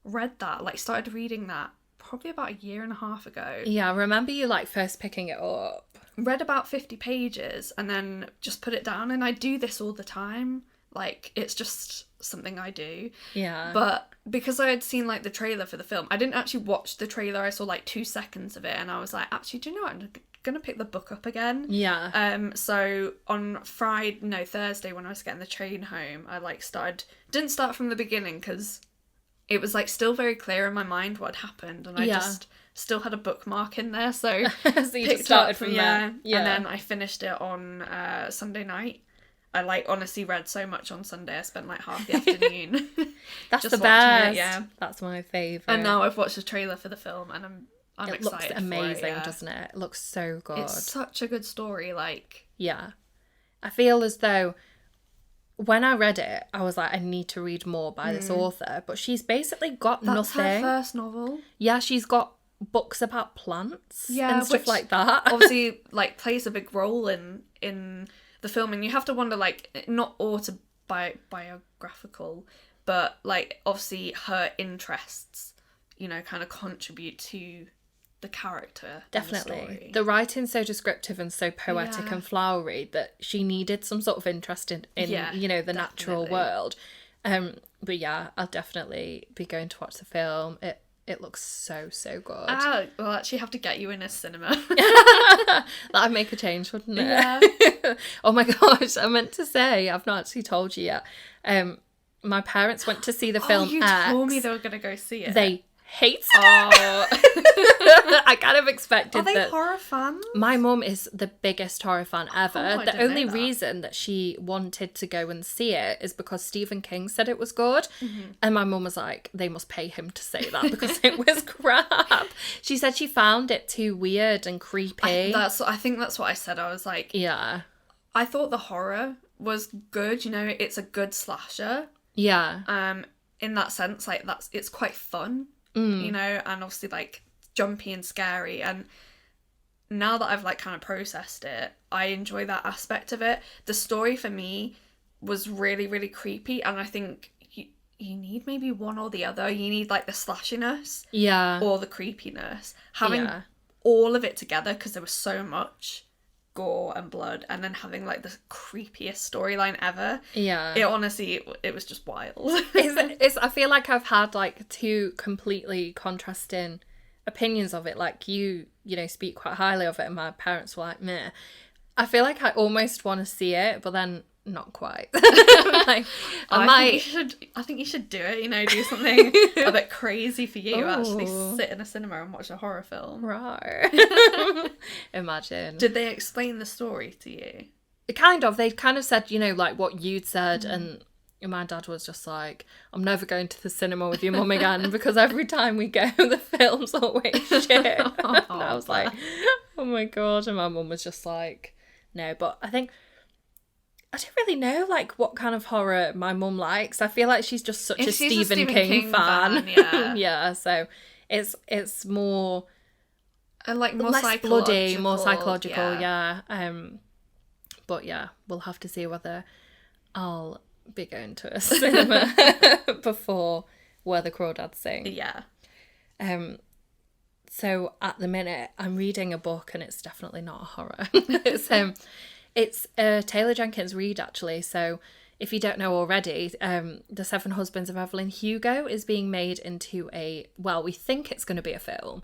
read that, like started reading that probably about a year and a half ago. Yeah, I remember you like first picking it up. Read about 50 pages and then just put it down, and I do this all the time. Like, it's just something I do. Yeah. But because I had seen like the trailer for the film, I didn't actually watch the trailer. I saw like 2 seconds of it and I was like, actually, do you know what? I'm gonna pick the book up again. Yeah. So on Thursday when I was getting the train home, I didn't start from the beginning because it was like still very clear in my mind what had happened, and I just still had a bookmark in there. So, so you just started from there. Yeah. And then I finished it on Sunday night. I honestly read so much on Sunday. I spent like half the afternoon. That's just the best. It, yeah, that's my favourite. And now I've watched the trailer for the film, and I'm excited. It looks amazing, for it, doesn't it? It looks so good. It's such a good story. Like, yeah, I feel as though when I read it, I was like, I need to read more by this author. But she's basically got that's nothing. Her first novel. Yeah, she's got books about plants and stuff like that. Obviously, like plays a big role in the film, and you have to wonder, like, not autobiographical, but like obviously her interests, you know, kind of contribute to the character. Definitely. The writing's so descriptive and so poetic and flowery that she needed some sort of interest in you know, the natural world. But yeah, I'll definitely be going to watch the film. It looks so good. We'll actually have to get you in a cinema. That'd make a change, wouldn't it? Yeah. Oh my gosh, I meant to say, I've not actually told you yet. My parents went to see the film you X. told me they were going to go see it. They hates it. I kind of expected that. Are they horror fans? My mum is the biggest horror fan ever. Oh, the only reason that she wanted to go and see it is because Stephen King said it was good. Mm-hmm. And my mum was like, they must pay him to say that because it was crap. She said she found it too weird and creepy. I think that's what I said. I was like, yeah. I thought the horror was good. You know, it's a good slasher. Yeah. In that sense, like it's quite fun. You know, and obviously like jumpy and scary, and now that I've like kind of processed it, I enjoy that aspect of it. The story for me was really, really creepy, and I think you need maybe one or the other. You need like the slashiness, or the creepiness. Having all of it together, because there was so much gore and blood, and then having like the creepiest storyline ever. Yeah. It honestly, it was just wild. I feel like I've had like 2 completely contrasting opinions of it. Like you know, speak quite highly of it, and my parents were like, meh. I feel like I almost want to see it, but then not quite. Like, I think you should do it, you know, do something a bit crazy for you. Actually sit in a cinema and watch a horror film. Right. Imagine. Did they explain the story to you? Kind of. They kind of said, you know, like what you'd said, and my dad was just like, I'm never going to the cinema with your mum again, because every time we go, the film's always shit. And I was like, oh my God. And my mum was just like, no. But I think, I don't really know, like, what kind of horror my mum likes. I feel like she's just such a Stephen King fan. Yeah. Yeah, so it's more... like more less bloody, more psychological, yeah. But yeah, we'll have to see whether I'll be going to a cinema before Where the Crawdads Sing. Yeah. So at the minute, I'm reading a book, and it's definitely not a horror. It's a Taylor Jenkins Reid, actually. So if you don't know already, The Seven Husbands of Evelyn Hugo is being made into we think it's going to be a film.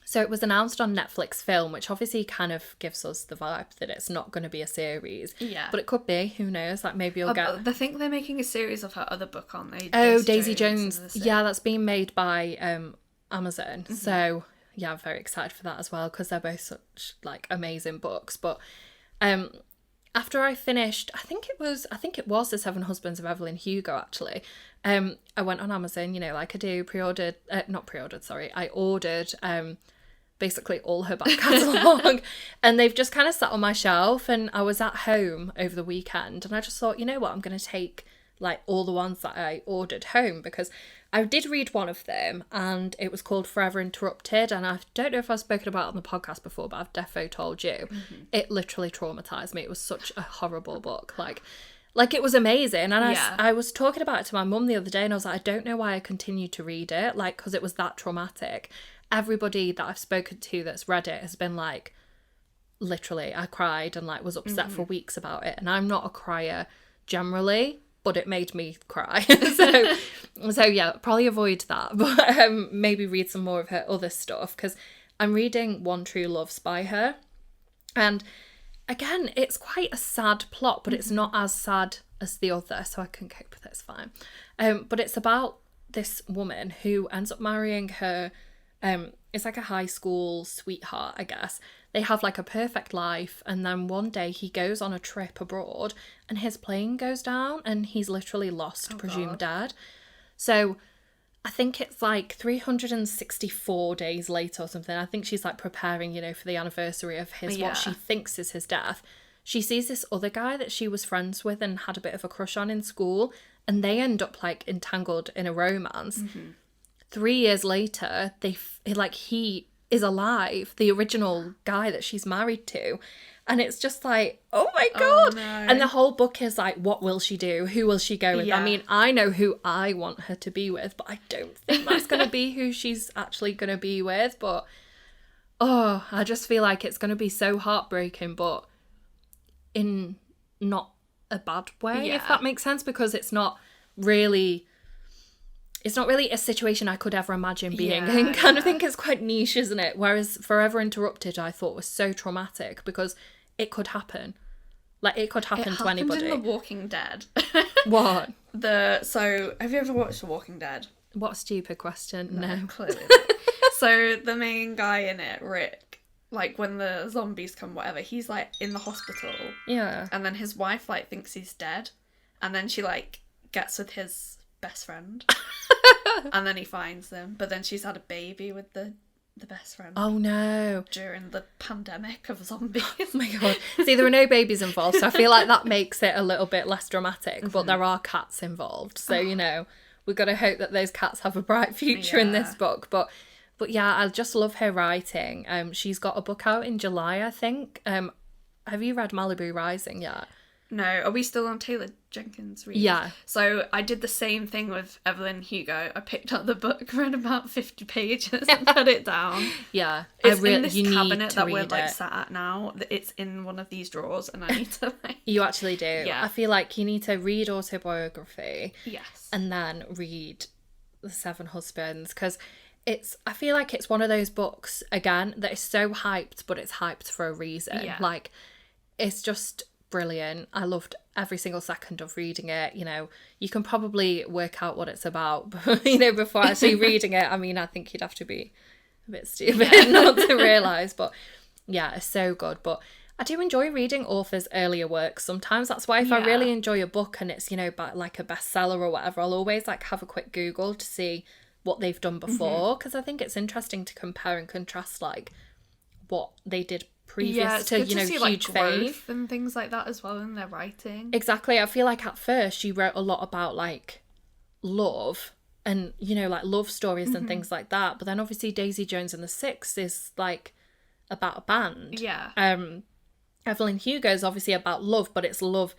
So it was announced on Netflix Film, which obviously kind of gives us the vibe that it's not going to be a series. Yeah. But it could be. Who knows? Like, maybe you'll get... I think they're making a series of her other book, aren't they? Daisy Jones. Yeah, that's being made by Amazon. Mm-hmm. So, yeah, I'm very excited for that as well, because they're both such, like, amazing books. But after I finished, I think it was The Seven Husbands of Evelyn Hugo, actually. I went on Amazon, like I do, I ordered... basically all her back catalogue, and they've just kind of sat on my shelf, and I was at home over the weekend, and I just thought, you know what, I'm going to take like all the ones that I ordered home, because I did read one of them, and it was called Forever Interrupted, and I don't know if I've spoken about it on the podcast before, but I've defo told you. Mm-hmm. It literally traumatized me. It was such a horrible book. Like it was amazing, and I was talking about it to my mum the other day, and I was like, I don't know why I continued to read it, like, because it was that traumatic. Everybody that I've spoken to that's read it has been like, literally, I cried and like was upset for weeks about it. And I'm not a crier generally, but it made me cry. so yeah, probably avoid that, but maybe read some more of her other stuff, because I'm reading One True Loves by her. And again, it's quite a sad plot, but it's not as sad as the other, so I can cope with it, it's fine. But it's about this woman who ends up marrying her... it's like a high school sweetheart, I guess. They have like a perfect life, and then one day he goes on a trip abroad and his plane goes down and he's literally lost, presumed dead. So I think it's like 364 days later or something. I think she's like preparing, for the anniversary of what she thinks is his death. She sees this other guy that she was friends with and had a bit of a crush on in school, and they end up like entangled in a romance. Mm-hmm. 3 years later, he is alive, the original guy that she's married to. And it's just like, oh my God. Oh, no. And the whole book is like, what will she do? Who will she go with? Yeah. I mean, I know who I want her to be with, but I don't think that's going to be who she's actually going to be with. But, I just feel like it's going to be so heartbreaking, but in not a bad way, if that makes sense, because it's not really a situation I could ever imagine being in, kind of thing. It's quite niche, isn't it? Whereas Forever Interrupted, I thought, was so traumatic because it could happen. Like, it could happen to anybody. It happened in The Walking Dead. What? So, have you ever watched The Walking Dead? What a stupid question. No. Clearly. So, the main guy in it, Rick, like, when the zombies come, whatever, he's, like, in the hospital. Yeah. And then his wife, like, thinks he's dead. And then she, like, gets with his best friend. And then he finds them, but then she's had a baby with the best friend. Oh no. During the pandemic of zombies. Oh my God. See, there are no babies involved, so I feel like that makes it a little bit less dramatic, but there are cats involved, so we've got to hope that those cats have a bright future in this book. But yeah, I just love her writing. She's got a book out in July, I think. Have you read Malibu Rising yet? No, are we still on Taylor Jenkins Reid? Yeah. So I did the same thing with Evelyn Hugo. I picked up the book, read about 50 pages and put it down. Yeah. It's in this cabinet that we're like sat at now. It's in one of these drawers and I need to like... You actually do. Yeah. I feel like you need to read autobiography. Yes. And then read The Seven Husbands, because I feel like it's one of those books, again, that is so hyped, but it's hyped for a reason. Yeah. Like, it's just... brilliant. I loved every single second of reading it. You can probably work out what it's about, but, before actually reading it, I mean, I think you'd have to be a bit stupid not to realise, but yeah, it's so good. But I do enjoy reading authors' earlier works sometimes. That's why if I really enjoy a book and it's, like a bestseller or whatever, I'll always like have a quick Google to see what they've done before, because I think it's interesting to compare and contrast like what they did previous to, see, huge like, fame and things like that as well in their writing. Exactly. I feel like at first she wrote a lot about like love and, like love stories and things like that. But then obviously Daisy Jones and the Six is like about a band. Yeah. Evelyn Hugo is obviously about love, but it's love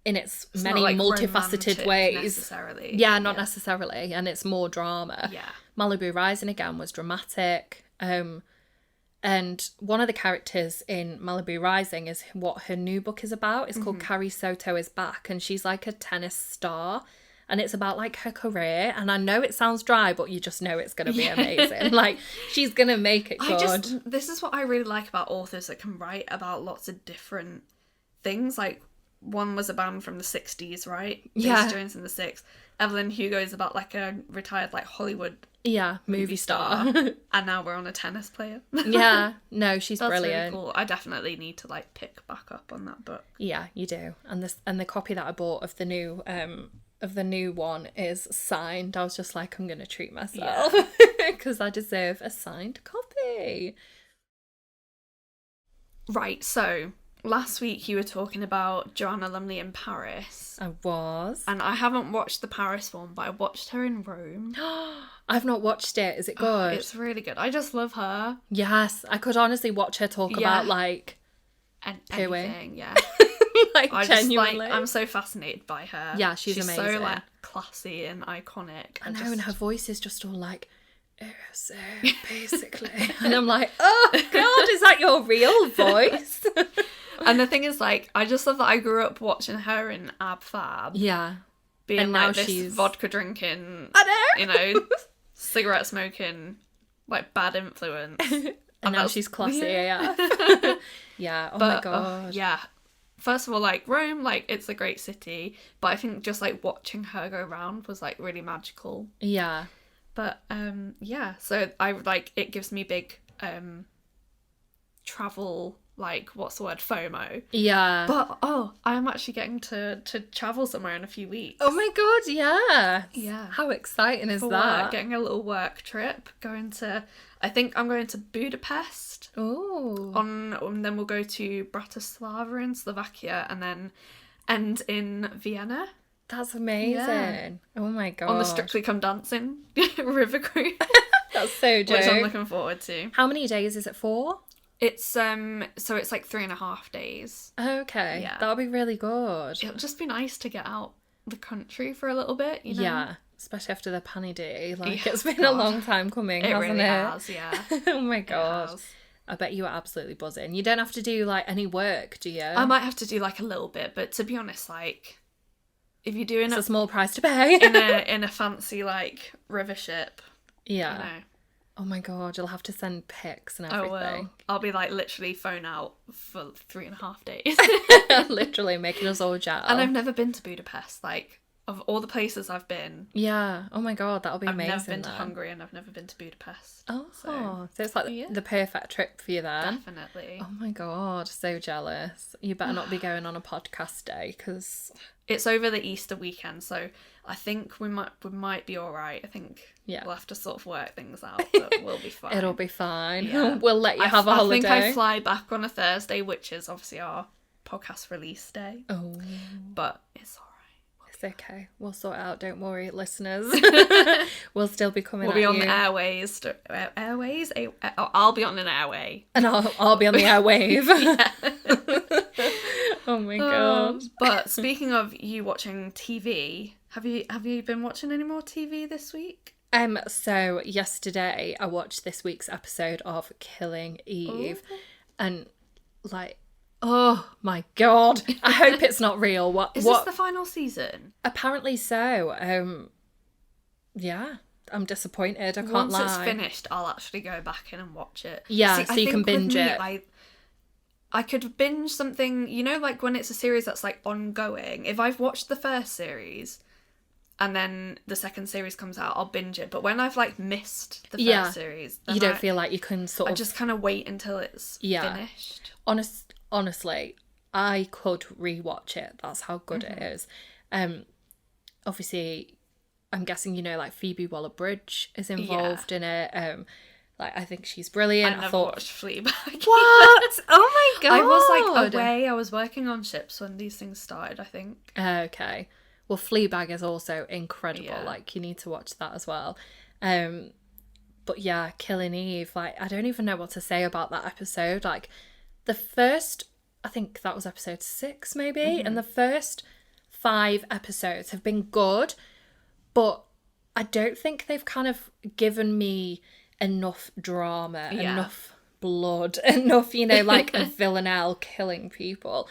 in its many like multifaceted ways. Necessarily. Yeah, not necessarily. And it's more drama. Yeah. Malibu Rising again was dramatic. And one of the characters in Malibu Rising is what her new book is about. It's called Carrie Soto is Back, and she's like a tennis star. And it's about like her career. And I know it sounds dry, but you just know it's going to be amazing. Like, she's going to make it good. This is what I really like about authors that can write about lots of different things. Like, one was a band from the 60s, right? Yeah. Daisy Jones in the Six. Evelyn Hugo is about like a retired like Hollywood movie star. And now we're on a tennis player. Yeah. No, she's That's brilliant. Really cool. I definitely need to like pick back up on that book. Yeah, you do. And the copy that I bought of the new one is signed. I was just like, I'm gonna treat myself because I deserve a signed copy. Right, so last week you were talking about Joanna Lumley in Paris. I was. And I haven't watched the Paris one, but I watched her in Rome. I've not watched it. Is it good? Oh, it's really good. I just love her. Yes, I could honestly watch her talk about like anything, yeah. Like, genuinely. Just, I'm so fascinated by her. Yeah, she's amazing. So like classy and iconic. I know, and her voice is just all like basically. And I'm like, oh god, is that your real voice? And the thing is, like, I just love that I grew up watching her in Ab Fab. Yeah. Being and like now this she's vodka drinking, I know. Cigarette smoking, like bad influence. And now she's classy AF. Yeah, my god. Yeah. First of all, like, Rome, like, it's a great city, but I think just, like, watching her go around was, like, really magical. Yeah. But, so I, like, it gives me big, travel, like, what's the word, FOMO. Yeah. But, I'm actually getting to travel somewhere in a few weeks. Oh my god, yeah. Yeah. How exciting is For that? work, getting a little work trip, I think I'm going to Budapest. Oh. And then we'll go to Bratislava in Slovakia and then end in Vienna. That's amazing. Yeah. Oh my god. On the Strictly Come Dancing river cruise. That's so dope. Which I'm looking forward to. How many days is it for? It's so it's like 3.5 days. Okay. Yeah. That'll be really good. It'll just be nice to get out the country for a little bit, you know? Yeah. Especially after the Panny Day. Like, it's been a long time coming, hasn't really it? Has, yeah. Oh my god. I bet you were absolutely buzzing. You don't have to do, like, any work, do you? I might have to do, like, a little bit, but to be honest, like, if you're doing it's a small price to pay. in a fancy, like, river ship. Yeah. You know. Oh my god, you'll have to send pics and everything. I will. I'll be, like, literally phone out for 3.5 days. Literally making us all jealous. And I've never been to Budapest, like, of all the places I've been. Yeah. Oh my god, that'll be amazing. I've never been to Hungary and I've never been to Budapest. Oh, so it's like the perfect trip for you then. Definitely. Oh my god, so jealous. You better not be going on a podcast day because it's over the Easter weekend, so I think we might be all right. I think we'll have to sort of work things out, but we'll be fine. It'll be fine. Yeah. We'll let you have a holiday. I think I fly back on a Thursday, which is obviously our podcast release day. Oh, but it's all right. It's okay. We'll sort it out. Don't worry, listeners. We'll still be coming. We'll be on the airways. Airways? I'll be on an airway, and I'll be on the airwave. Oh my god! But speaking of you watching TV, have you been watching any more TV this week? So yesterday I watched this week's episode of Killing Eve, and like. Oh my god! I hope it's not real. Is this the final season? Apparently so. Yeah, I'm disappointed. I can't lie. Once it's finished, I'll actually go back in and watch it. Yeah, so you can binge it. I could binge something, you know, like when it's a series that's like ongoing. If I've watched the first series and then the second series comes out, I'll binge it. But when I've like missed the first series, then you don't feel like you can sort of. I just kind of wait until it's finished. honestly, I could rewatch it. That's how good it is. Obviously, I'm guessing, you know, like Phoebe Waller-Bridge is involved in it. Like, I think she's brilliant. I never watched Fleabag. What? Oh my God. I was like away. I was working on ships when these things started, I think. Okay. Well, Fleabag is also incredible. Yeah. Like, you need to watch that as well. But yeah, Killing Eve, like, I don't even know what to say about that episode. Like, the first, I think that was episode 6 maybe, and the first 5 episodes have been good, but I don't think they've kind of given me enough drama, enough blood, enough, you know, like a villanelle killing people.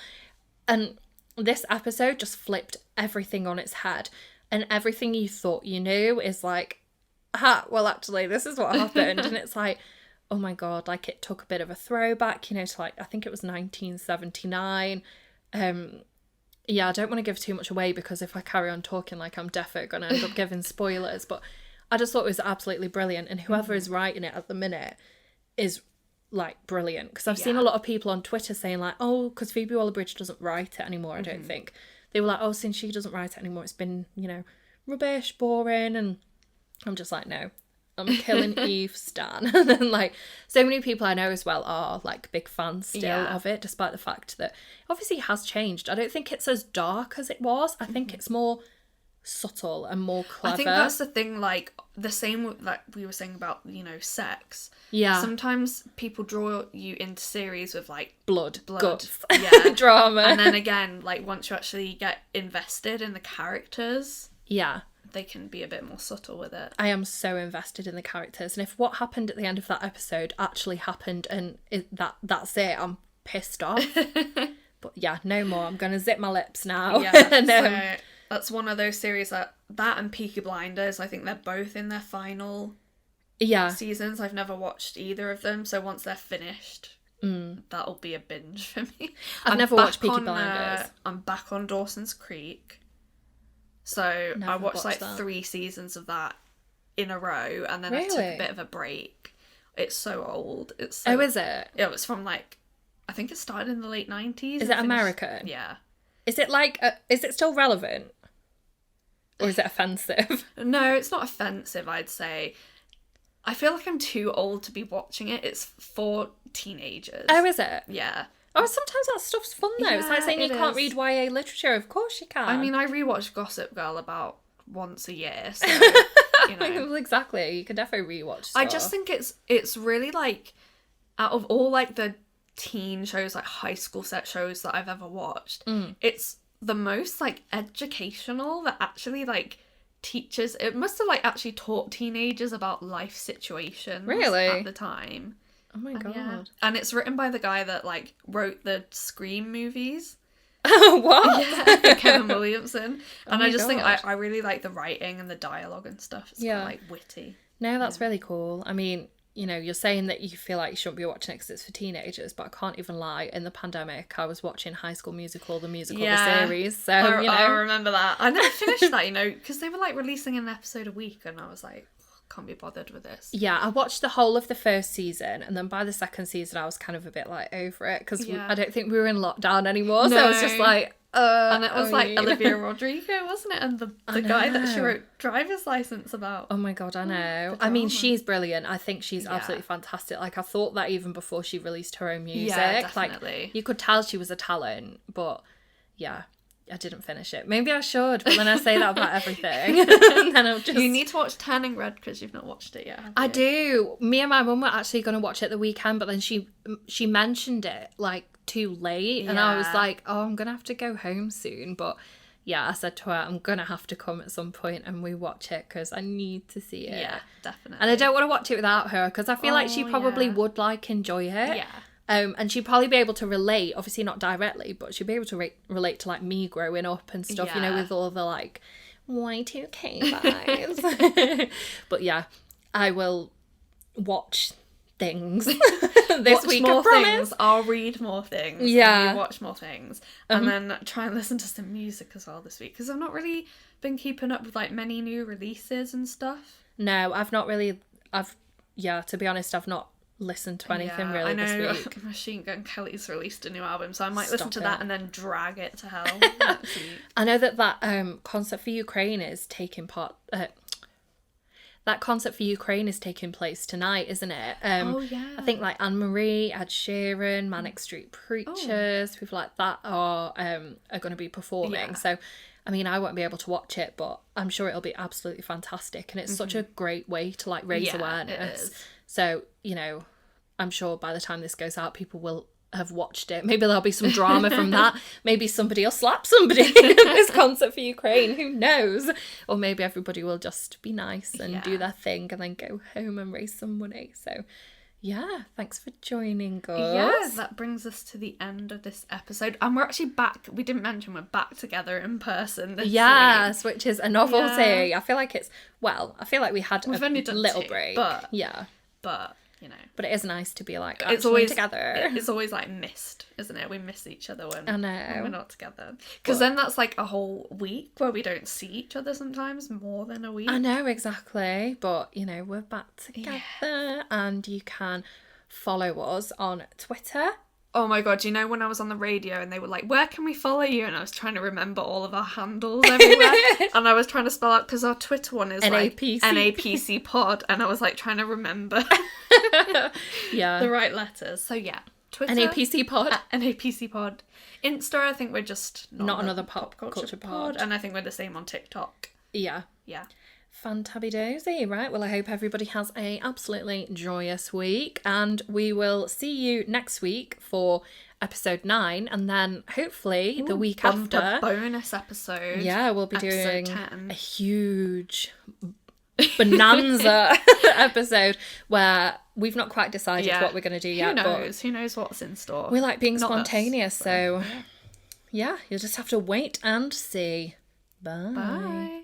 And this episode just flipped everything on its head, and everything you thought you knew is like, well, actually, this is what happened. And it's like, oh my God, like, it took a bit of a throwback, you know, to, like, I think it was 1979. Yeah, I don't want to give too much away, because if I carry on talking, like, I'm defo going to end up giving spoilers, but I just thought it was absolutely brilliant, and whoever is writing it at the minute is, like, brilliant, because I've seen a lot of people on Twitter saying, like, oh, because Phoebe Waller-Bridge doesn't write it anymore, I don't think. They were like, oh, since she doesn't write it anymore, it's been, you know, rubbish, boring, and I'm just like, no, I'm a Killing Eve stan. And then, like, so many people I know as well are, like, big fans still of it, despite the fact that obviously it has changed. I don't think it's as dark as it was. I think it's more subtle and more clever. I think that's the thing, like, the same like we were saying about, you know, sex. Yeah. Sometimes people draw you into series with, like, blood, guts, drama. And then again, like, once you actually get invested in the characters, they can be a bit more subtle with it. I am so invested in the characters, and if what happened at the end of that episode actually happened and that's it, I'm pissed off. But yeah, no more. I'm gonna zip my lips now. Yeah, so that's one of those series that and Peaky Blinders, I think they're both in their final seasons. I've never watched either of them, so once they're finished, that'll be a binge for me. I've never watched Peaky Blinders. I'm back on Dawson's Creek. So I watched like 3 seasons of that in a row, and then I took a bit of a break. It's so old. It's so, is it? Yeah, it was from, like, I think it started in the late 90s. Is it American? Yeah. Is it like, is it still relevant? Or is it offensive? No, it's not offensive, I'd say. I feel like I'm too old to be watching it. It's for teenagers. Oh, is it? Yeah. Oh, sometimes that stuff's fun though. It's like saying you can't read YA literature. Of course you can. I mean, I rewatch Gossip Girl about once a year, so, you know. Well, exactly. You can definitely rewatch stuff. I just think it's really, like, out of all, like, the teen shows, like, high school set shows that I've ever watched, it's the most, like, educational, that actually, like, teaches. It must have, like, actually taught teenagers about life situations at the time. Oh my God. Yeah. And it's written by the guy that, like, wrote the Scream movies. What? Yeah, Kevin Williamson. And I just think I really like the writing and the dialogue and stuff. It's quite, like, witty. No, that's really cool. I mean, you know, you're saying that you feel like you shouldn't be watching it because it's for teenagers, but I can't even lie. In the pandemic, I was watching High School Musical, the series. So, you know. I remember that. I never finished that, you know, because they were, like, releasing an episode a week, and I was like, can't be bothered with this. Yeah, I watched the whole of the first season, and then by the second season I was kind of a bit like over it, because I don't think we were in lockdown anymore. No. So I was just like, and it was like Olivia Rodrigo, wasn't it? And the guy that she wrote Driver's License about. Oh my God, I know. I mean, she's brilliant. I think she's absolutely fantastic. Like, I thought that even before she released her own music. Yeah, definitely. Like, you could tell she was a talent, but yeah, I didn't finish it. Maybe I should, but then I say that about everything. And then I'll just... You need to watch Turning Red, because you've not watched it yet. I do. Me and my mum were actually going to watch it the weekend, but then she mentioned it, like, too late, and I was like, oh, I'm gonna have to go home soon. But yeah, I said to her, I'm gonna have to come at some point and we watch it, because I need to see it. Yeah, definitely. And I don't want to watch it without her, because I feel like she probably would, like, enjoy it. Yeah. And she'd probably be able to relate, obviously not directly, but she'd be able to relate to, like, me growing up and stuff, you know, with all the, like, Y2K vibes. But yeah, I will watch things this week, I promise. Things. I'll read more things. Yeah. And watch more things. And then try and listen to some music as well this week, because I've not really been keeping up with, like, many new releases and stuff. No, I've not really, to be honest, I've not listen to anything really this week. Machine Gun Kelly's released a new album, so I might listen to that and then drag it to hell. I know that concert for Ukraine is taking part. That concert for Ukraine is taking place tonight, isn't it? Oh yeah. I think like Anne Marie, Ed Sheeran, Manic Street Preachers, people like that are going to be performing. Yeah. So, I mean, I won't be able to watch it, but I'm sure it'll be absolutely fantastic, and it's such a great way to like raise awareness. It is. So, you know, I'm sure by the time this goes out, people will have watched it. Maybe there'll be some drama from that. Maybe somebody will slap somebody at this concert for Ukraine. Who knows? Or maybe everybody will just be nice and do their thing and then go home and raise some money. So, yeah, thanks for joining us. Yeah, that brings us to the end of this episode. And we're actually back. We didn't mention we're back together in person this week. Which is a novelty. Yeah. I feel like we had a little break. But, you know. But it is nice to be like actually together. It's always like missed, isn't it? We miss each other when we're not together. Because then that's like a whole week where we don't see each other sometimes, more than a week. I know, exactly. But, you know, we're back together and you can follow us on Twitter. Oh my God, you know when I was on the radio and they were like, where can we follow you? And I was trying to remember all of our handles everywhere. And I was trying to spell out, because our Twitter one is NAPC. like NAPC pod. And I was like trying to remember the right letters. So yeah, Twitter. NAPC pod. NAPC pod. Insta, I think we're just not another pop culture pod. And I think we're the same on TikTok. Yeah. Yeah. Fantabby-dozy, right? Well, I hope everybody has a absolutely joyous week, and we will see you next week for episode 9, and then hopefully the week after, bonus episode. Yeah, we'll be doing 10. A huge bonanza episose where we've not quite decided what we're going to do yet. Who knows what's in store? We like being spontaneous, so yeah, you'll just have to wait and see. Bye.